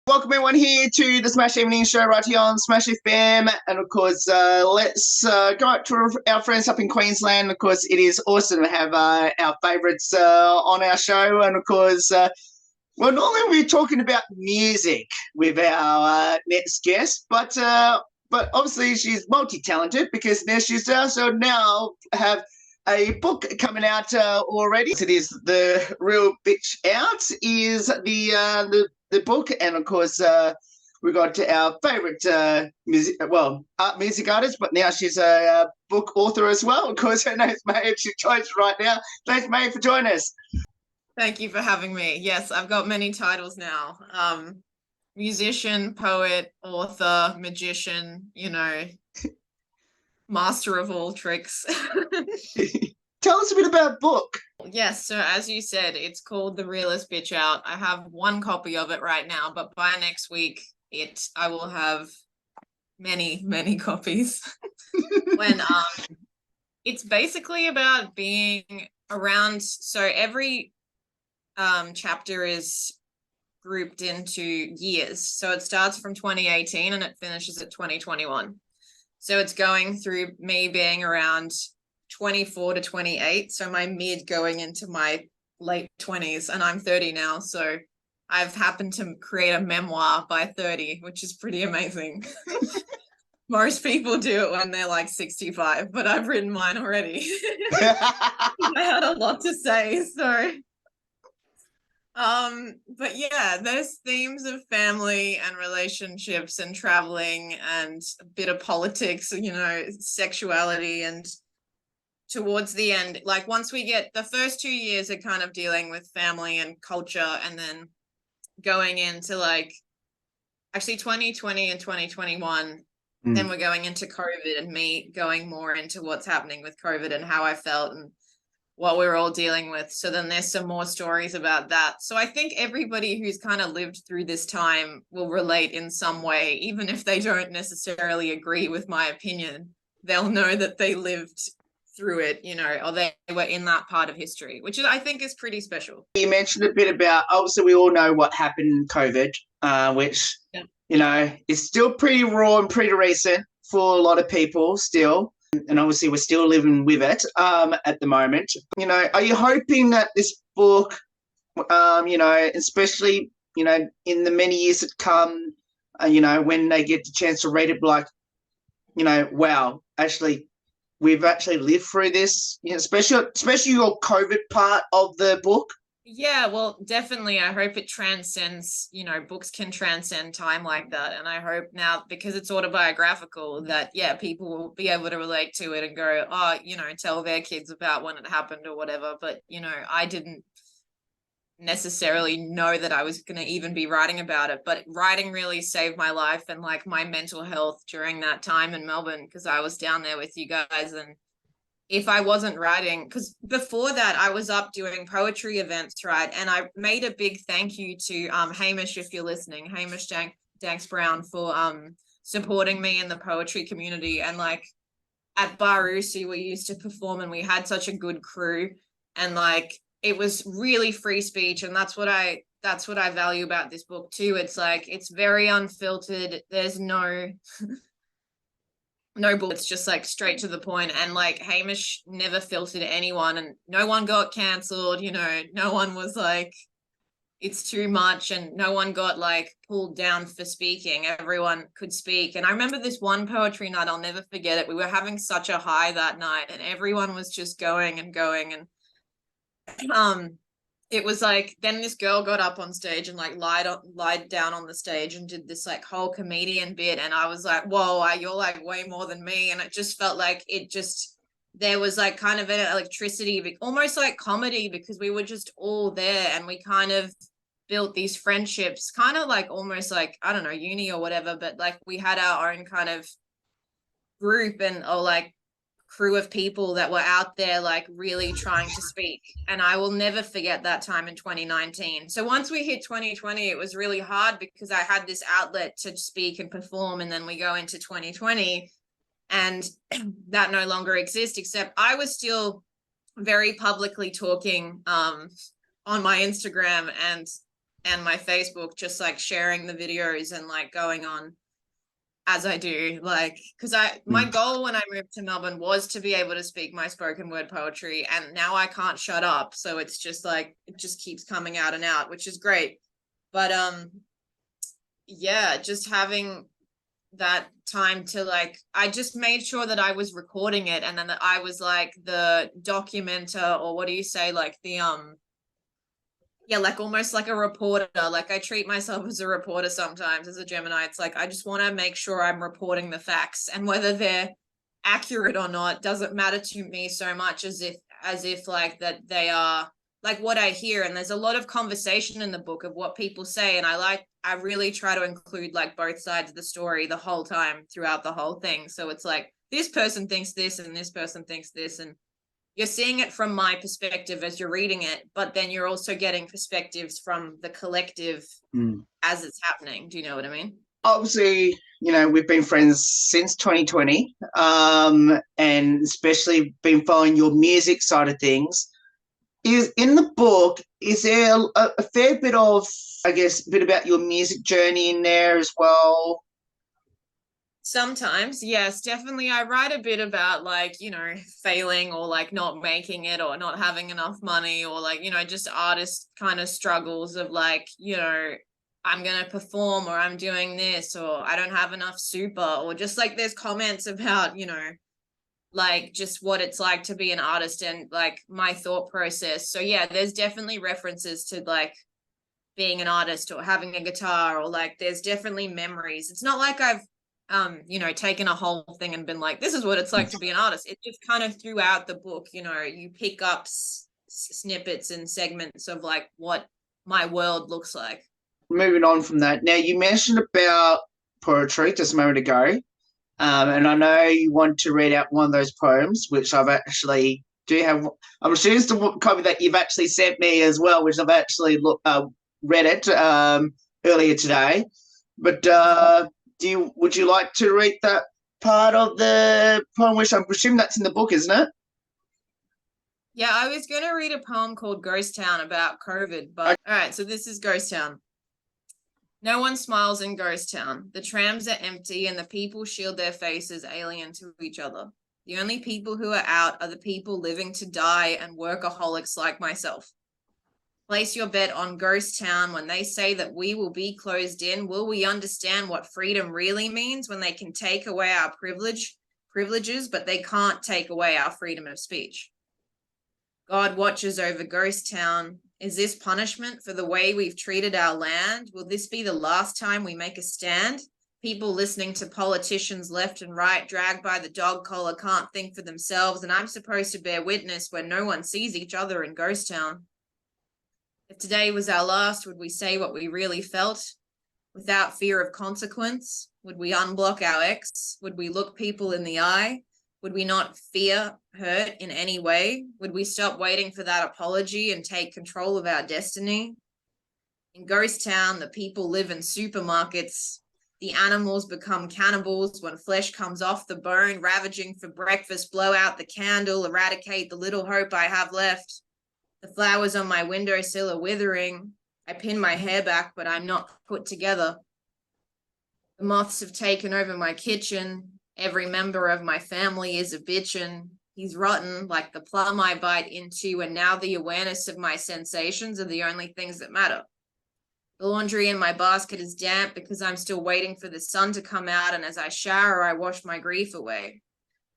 Welcome everyone here to the Smash Evening Show right here on Smash FM. And of course, let's go out to our friends up in Queensland. Of course, it is awesome to have our favourites on our show. And of course, well, normally we're talking about music with our next guest, but obviously she's multi-talented because now she's also now have a book coming out already. It is The Real Bitch Out is the book, and of course we got our favourite art music artist, but now she's a book author as well. Of course, her name's Maja. She joins right now. Thanks, Maja, for joining us. Thank you for having me. Yes, I've got many titles now. Musician, poet, author, magician, master of all tricks. Tell us a bit about book. Yes, so as you said, it's called The Realest Bitch Out. I have one copy of it right now, but by next week, I will have many, many copies. When it's basically about being around, so every chapter is grouped into years. So it starts from 2018 and it finishes at 2021. So it's going through me being around 24 to 28. So my mid going into my late 20s, and I'm 30 now. So I've happened to create a memoir by 30, which is pretty amazing. Most people do it when they're like 65, but I've written mine already. I had a lot to say, so but yeah, there's themes of family and relationships and traveling and a bit of politics, sexuality, and towards the end, like once we get the first 2 years are kind of dealing with family and culture, and then going into like actually 2020 and 2021, then we're going into COVID and me going more into what's happening with COVID and how I felt and what we're all dealing with. So then there's some more stories about that. So I think everybody who's kind of lived through this time will relate in some way, even if they don't necessarily agree with my opinion. They'll know that they lived through it, or they were in that part of history, which I think is pretty special. You mentioned a bit about, obviously we all know what happened in COVID, which, is still pretty raw and pretty recent for a lot of people still. And obviously we're still living with it at the moment. Are you hoping that this book, especially, in the many years that come, when they get the chance to read it, like, wow, actually, we've actually lived through this, especially your COVID part of the book? Yeah, well, definitely. I hope it transcends, books can transcend time like that. And I hope now, because it's autobiographical, that, people will be able to relate to it and go, oh, tell their kids about when it happened or whatever. But, I didn't necessarily know that I was going to even be writing about it. But writing really saved my life and like my mental health during that time in Melbourne, because I was down there with you guys. And if I wasn't writing, because before that I was up doing poetry events, right? And I made a big thank you to Hamish, if you're listening, Hamish Danks Brown, for supporting me in the poetry community. And like at Barusi we used to perform and we had such a good crew, and like it was really free speech, and that's what I value about this book too. It's like it's very unfiltered. There's no bull. It's just like straight to the point. And like Hamish never filtered anyone, and no one got cancelled. No one was like it's too much, and no one got like pulled down for speaking. Everyone could speak. And I remember this one poetry night, I'll never forget it. We were having such a high that night, and everyone was just going and going. And it was like, then this girl got up on stage and like lied down on the stage and did this like whole comedian bit. And I was like, whoa, you're like way more than me. And it just felt like there was like kind of an electricity, almost like comedy, because we were just all there and we kind of built these friendships, kind of like almost like, I don't know, uni or whatever, but like we had our own kind of group or like crew of people that were out there like really trying to speak. And I will never forget that time in 2019. So once we hit 2020, it was really hard because I had this outlet to speak and perform, and then we go into 2020 and that no longer exists, except I was still very publicly talking on my Instagram and and my Facebook, just like sharing the videos and like going on as I do, like, because my goal when I moved to Melbourne was to be able to speak my spoken word poetry, and now I can't shut up. So it's just like, it just keeps coming out and out, which is great. But yeah, just having that time to like, I just made sure that I was recording it, and then that I was like the documenter, or what do you say, like the yeah, like almost like a reporter. Like I treat myself as a reporter sometimes as a Gemini. It's like I just want to make sure I'm reporting the facts, and whether they're accurate or not doesn't matter to me so much as if like that they are like what I hear. And there's a lot of conversation in the book of what people say, and I really try to include like both sides of the story the whole time throughout the whole thing. So it's like this person thinks this and this person thinks this, and you're seeing it from my perspective as you're reading it, but then you're also getting perspectives from the collective as it's happening. Do you know what I mean? Obviously, we've been friends since 2020, and especially been following your music side of things. Is in the book, is there a fair bit of, I guess, a bit about your music journey in there as well? Sometimes, yes, definitely. I write a bit about like, failing or like not making it or not having enough money, or like, just artist kind of struggles of like, I'm going to perform, or I'm doing this, or I don't have enough super, or just like there's comments about, like just what it's like to be an artist and like my thought process. So yeah, there's definitely references to like being an artist or having a guitar, or like there's definitely memories. It's not like I've taken a whole thing and been like, this is what it's like to be an artist. It just kind of throughout the book, you pick up snippets and segments of like what my world looks like. Moving on from that, now you mentioned about poetry just a moment ago, and I know you want to read out one of those poems, which I've actually do have. I'm assuming it's the copy that you've actually sent me as well, which I've actually read it earlier today. But would you like to read that part of the poem, which I presume that's in the book, isn't it? Yeah, I was going to read a poem called Ghost Town about COVID, but all right, so this is Ghost Town. No one smiles in Ghost Town. The trams are empty and the people shield their faces alien to each other. The only people who are out are the people living to die and workaholics like myself. Place your bet on Ghost Town. When they say that we will be closed in, will we understand what freedom really means when they can take away our privileges, but they can't take away our freedom of speech? God watches over Ghost Town. Is this punishment for the way we've treated our land? Will this be the last time we make a stand? People listening to politicians left and right, dragged by the dog collar, can't think for themselves, and I'm supposed to bear witness when no one sees each other in Ghost Town. If today was our last, would we say what we really felt without fear of consequence? Would we unblock our ex? Would we look people in the eye? Would we not fear hurt in any way? Would we stop waiting for that apology and take control of our destiny? In Ghost Town, the people live in supermarkets. The animals become cannibals when flesh comes off the bone, ravaging for breakfast, blow out the candle, eradicate the little hope I have left. The flowers on my windowsill are withering. I pin my hair back, but I'm not put together. The moths have taken over my kitchen. Every member of my family is a bitchin'. He's rotten like the plum I bite into, and now the awareness of my sensations are the only things that matter. The laundry in my basket is damp because I'm still waiting for the sun to come out, and as I shower, I wash my grief away.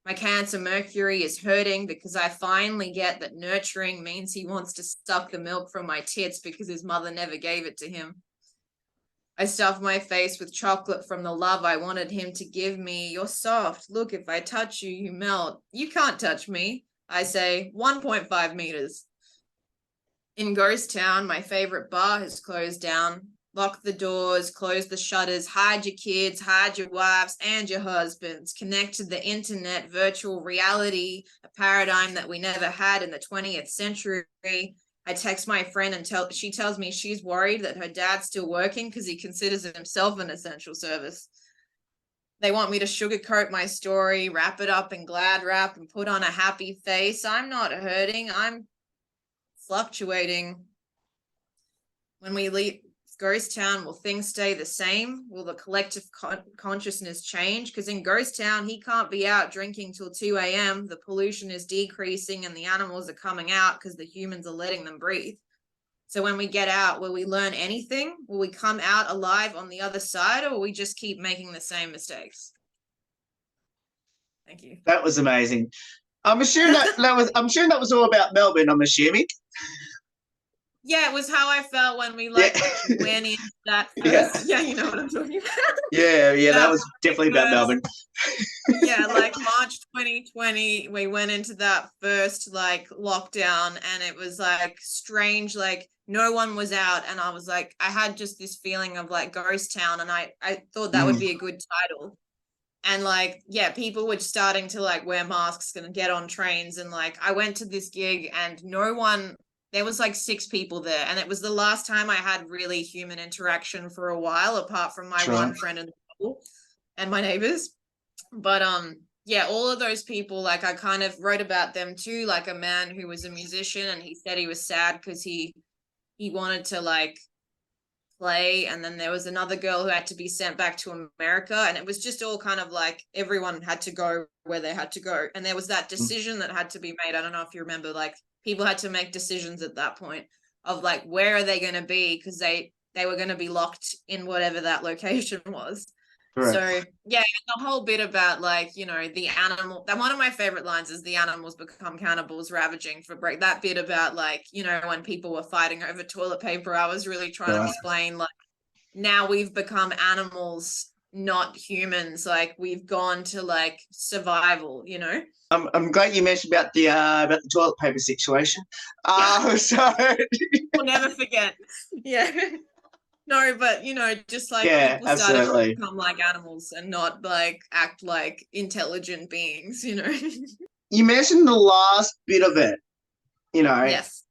My Cancer Mercury is hurting because I finally get that nurturing means he wants to suck the milk from my tits because his mother never gave it to him. I stuff my face with chocolate from the love I wanted him to give me. You're soft. Look, if I touch you, you melt. You can't touch me. I say 1.5 meters. In Ghost Town, my favorite bar has closed down. Lock the doors, close the shutters, hide your kids, hide your wives and your husbands. Connect to the internet, virtual reality, a paradigm that we never had in the 20th century. I text my friend and she tells me she's worried that her dad's still working because he considers himself an essential service. They want me to sugarcoat my story, wrap it up in glad wrap, and put on a happy face. I'm not hurting. I'm fluctuating. When we leave, ghost town, will things stay the same? Will the collective consciousness change? Because in ghost town, he can't be out drinking till 2 a.m. The pollution is decreasing and the animals are coming out because the humans are letting them breathe. So when we get out, will we learn anything? Will we come out alive on the other side, or will we just keep making the same mistakes? Thank you. That was amazing. I'm assuming that was all about Melbourne, I'm assuming. Yeah, it was how I felt when we went into that first. Yeah, you know what I'm talking about. Yeah, that was definitely about Melbourne. Yeah, like March 2020, we went into that first like lockdown, and it was like strange, like no one was out, and I was like, I had just this feeling of like ghost town, and I thought that would be a good title. And like, yeah, people were starting to like wear masks and get on trains, and like I went to this gig and there was like 6 people there, and it was the last time I had really human interaction for a while, apart from my one friend and my neighbors. But yeah, all of those people, like I kind of wrote about them too, like a man who was a musician, and he said he was sad because he wanted to like play, and then there was another girl who had to be sent back to America, and it was just all kind of like everyone had to go where they had to go, and there was that decision that had to be made. I don't know if you remember, like people had to make decisions at that point of like where are they going to be, because they were going to be locked in whatever that location was. Correct. So yeah, the whole bit about like, you know, the animal, that one of my favorite lines is the animals become cannibals ravaging for break. That bit about like, you know, when people were fighting over toilet paper, I was really trying to explain like now we've become animals, not humans. Like we've gone to like survival, you know. I'm glad you mentioned about the toilet paper situation. So we'll never forget. Yeah. No, but you know, just like people started to become like animals and not like act like intelligent beings, you know. You mentioned the last bit of it, you know. Yes.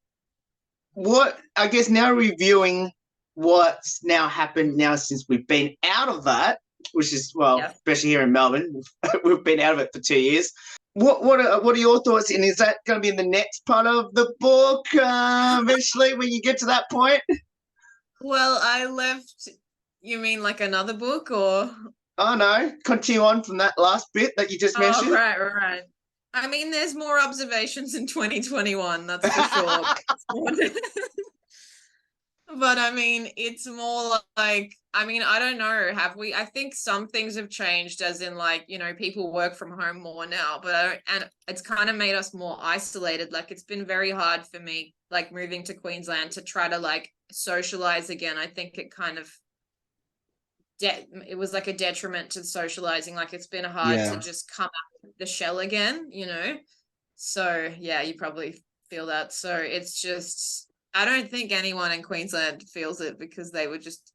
What I guess now reviewing what's now happened now since we've been out of that, which is especially here in Melbourne, we've been out of it for 2 years. What are your thoughts? And is that going to be in the next part of the book eventually when you get to that point? Well, I left. You mean like another book, or? Oh no, continue on from that last bit that you just mentioned. Right. I mean, there's more observations in 2021, that's for sure. But I mean, it's more like, I mean, I don't know, have we? I think some things have changed, as in like, you know, people work from home more now, but and it's kind of made us more isolated. Like it's been very hard for me, like moving to Queensland, to try to like socialize again. I think it kind of it was like a detriment to socializing. Like it's been hard to just come out of the shell again, you know. So yeah, you probably feel that. So it's just, I don't think anyone in Queensland feels it because they were just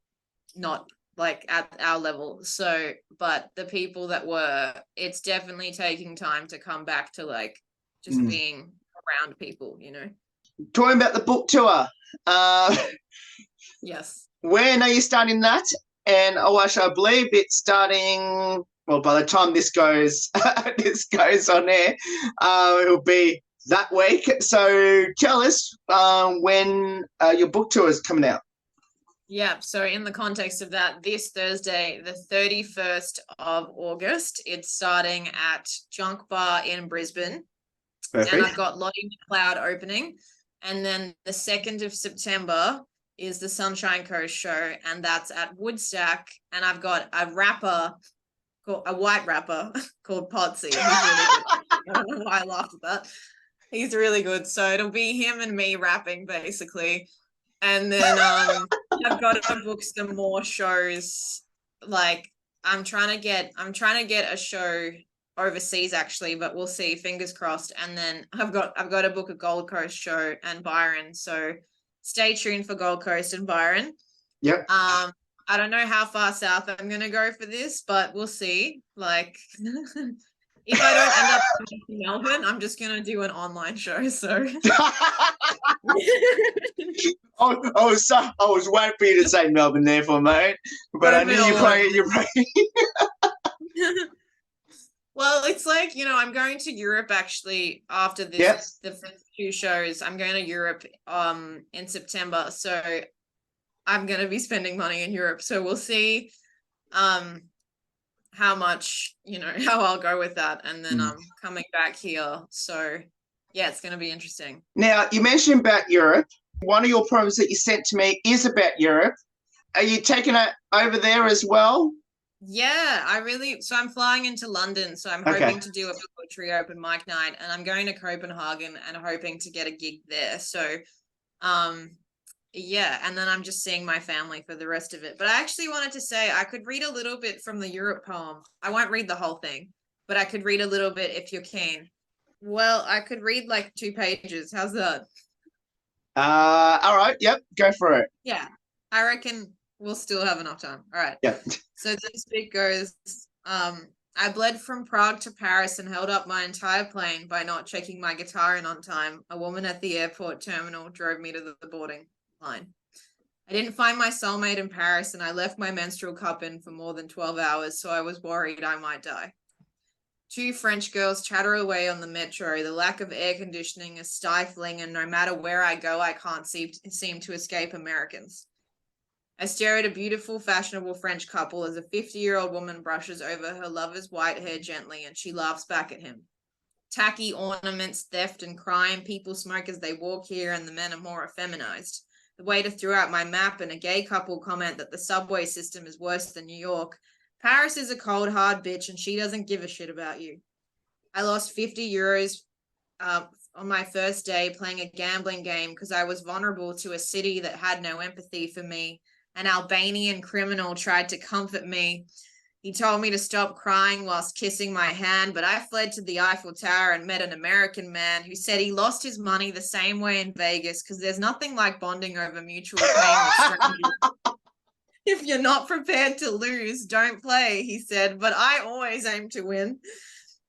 not like at our level. So, but the people that were, it's definitely taking time to come back to like just being around people, you know. Talking about the book tour. Yes. When are you starting that? And I believe it's starting, well, by the time this goes on air, it'll be that week. So tell us when your book tour is coming out. Yeah, so in the context of that, this Thursday, the 31st of August, it's starting at Junk Bar in Brisbane. Perfect. And I've got Lottie McLeod opening. And then the 2nd of September is the Sunshine Coast show, and that's at Woodstack. And I've got a white rapper called Potsy. He's really good. I don't know why I laughed at that. He's really good. So it'll be him and me rapping basically. And then I've got to book some more shows. Like I'm trying to get a show overseas actually, but we'll see, fingers crossed. And then I've got to book a Gold Coast show and Byron. So stay tuned for Gold Coast and Byron. Yep. I don't know how far south I'm going to go for this, but we'll see. Like, if I don't end up in Melbourne, I'm just going to do an online show. So. I was waiting for you to say Melbourne there for a moment, but I knew you're probably. Well, it's like, you know, I'm going to Europe actually after this, the first 2 shows. I'm going to Europe in September. So I'm going to be spending money in Europe. So we'll see how much, how I'll go with that. And then I'm coming back here. So yeah, it's going to be interesting. Now, you mentioned about Europe. One of your prompts that you sent to me is about Europe. Are you taking it over there as well? Yeah, so I'm flying into London, so I'm hoping to do a poetry open mic night, and I'm going to Copenhagen and hoping to get a gig there. So, yeah, and then I'm just seeing my family for the rest of it. But I actually wanted to say I could read a little bit from the Europe poem. I won't read the whole thing, but I could read a little bit if you're keen. Well, I could read like 2 pages. How's that? All right. Yep. Go for it. Yeah, I reckon we'll still have enough time. All right. Yeah. So this bit goes, I bled from Prague to Paris and held up my entire plane by not checking my guitar in on time. A woman at the airport terminal drove me to the boarding line. I didn't find my soulmate in Paris, and I left my menstrual cup in for more than 12 hours, so I was worried I might die. 2 French girls chatter away on the metro. The lack of air conditioning is stifling, and no matter where I go, I can't seem to escape Americans. I stare at a beautiful, fashionable French couple as a 50-year-old woman brushes over her lover's white hair gently, and she laughs back at him. Tacky ornaments, theft and crime, people smoke as they walk here, and the men are more effeminized. The waiter threw out my map, and a gay couple comment that the subway system is worse than New York. Paris is a cold, hard bitch, and she doesn't give a shit about you. I lost 50 euros on my first day playing a gambling game because I was vulnerable to a city that had no empathy for me. An Albanian criminal tried to comfort me. He told me to stop crying whilst kissing my hand, but I fled to the Eiffel Tower and met an American man who said he lost his money the same way in Vegas because there's nothing like bonding over mutual pain with strangers. If you're not prepared to lose, don't play, he said, but I always aim to win.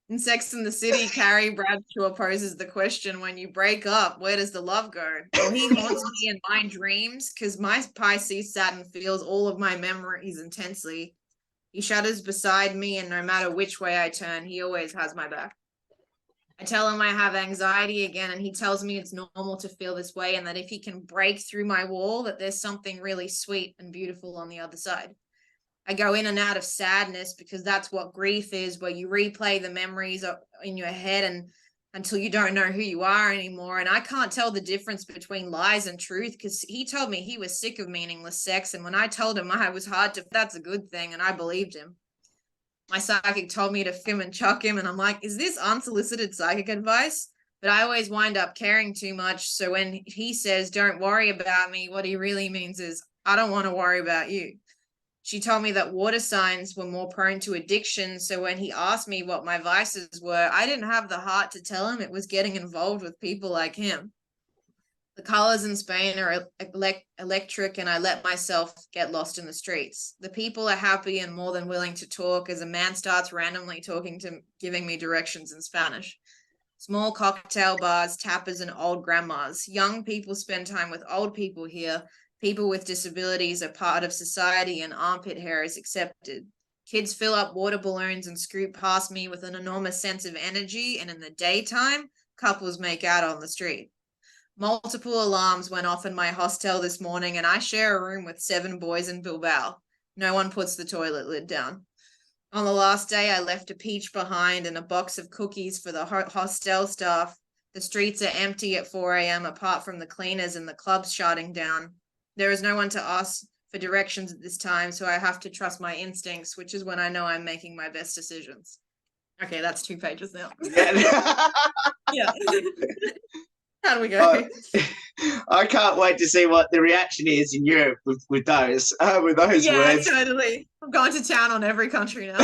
In Sex and the City, Carrie Bradshaw poses the question, when you break up, where does the love go? Well, he haunts me in my dreams because my Pisces Saturn feels all of my memories intensely. He shudders beside me, and no matter which way I turn, he always has my back. I tell him I have anxiety again, and he tells me it's normal to feel this way, and that if he can break through my wall, that there's something really sweet and beautiful on the other side. I go in and out of sadness because that's what grief is, where you replay the memories in your head and until you don't know who you are anymore. And I can't tell the difference between lies and truth because he told me he was sick of meaningless sex. And when I told him I was hard to, that's a good thing. And I believed him. My psychic told me to film and chuck him. And I'm like, is this unsolicited psychic advice? But I always wind up caring too much. So when he says, don't worry about me, what he really means is, I don't want to worry about you. She told me that water signs were more prone to addiction. So when he asked me what my vices were, I didn't have the heart to tell him it was getting involved with people like him. The colors in Spain are electric, and I let myself get lost in the streets. The people are happy and more than willing to talk as a man starts randomly giving me directions in Spanish. Small cocktail bars, tappers, and old grandmas. Young people spend time with old people here. People with disabilities are part of society, and armpit hair is accepted. Kids fill up water balloons and scoot past me with an enormous sense of energy, and in the daytime, couples make out on the street. Multiple alarms went off in my hostel this morning, and I share a room with 7 boys in Bilbao. No one puts the toilet lid down. On the last day, I left a peach behind and a box of cookies for the hostel staff. The streets are empty at 4 a.m. apart from the cleaners and the clubs shutting down. There is no one to ask for directions at this time, so I have to trust my instincts, which is when I know I'm making my best decisions. Okay, that's 2 pages now. Yeah. How do we go? I can't wait to see what the reaction is in Europe with those words. Yeah, totally. I'm going to town on every country now.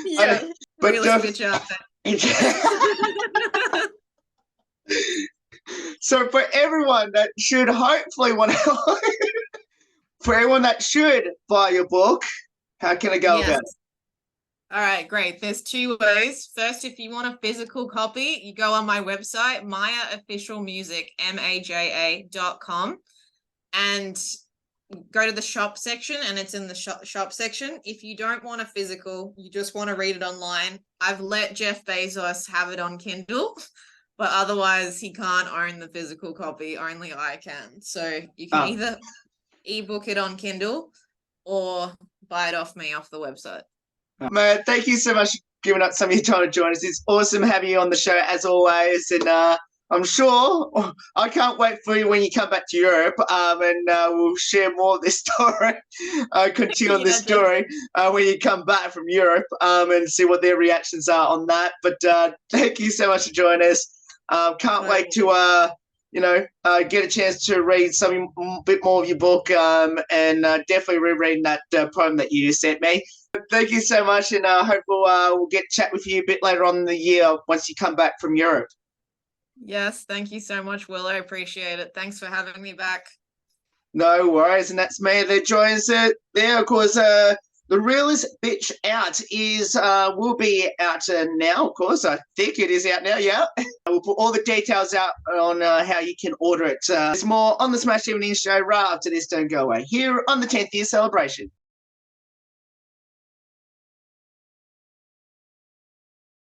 Yeah, but really bitch out there. So for everyone that should hopefully for everyone that should buy your book, how can I go about it? All right, great. There's 2 ways. First, if you want a physical copy, you go on my website, Maja Official Music, MAJA.com, and go to the shop section, and it's in the shop section. If you don't want a physical, you just want to read it online, I've let Jeff Bezos have it on Kindle. but otherwise he can't own the physical copy. Only I can. So you can either ebook it on Kindle or buy it off me off the website. Man, thank you so much for giving up some of your time to join us. It's awesome having you on the show as always, and I'm sure I can't wait for you when you come back to Europe, and we'll share more of this story, continue on this story when you come back from Europe, and see what their reactions are on that. But thank you so much for joining us. Can't wait to get a chance to read some bit more of your book, and definitely rereading that poem that you sent me. Thank you so much, and I hope we'll get to chat with you a bit later on in the year once you come back from Europe. Yes, thank you so much, Will. I appreciate it. Thanks for having me back. No worries, and that's me that joins it there. Of course, the Realist Bitch Out will be out now. Of course, I think it is out now. Yeah, we'll put all the details out on how you can order it. There's more on the Smash Evening Show right after this. Don't go away here on the 10th year celebration.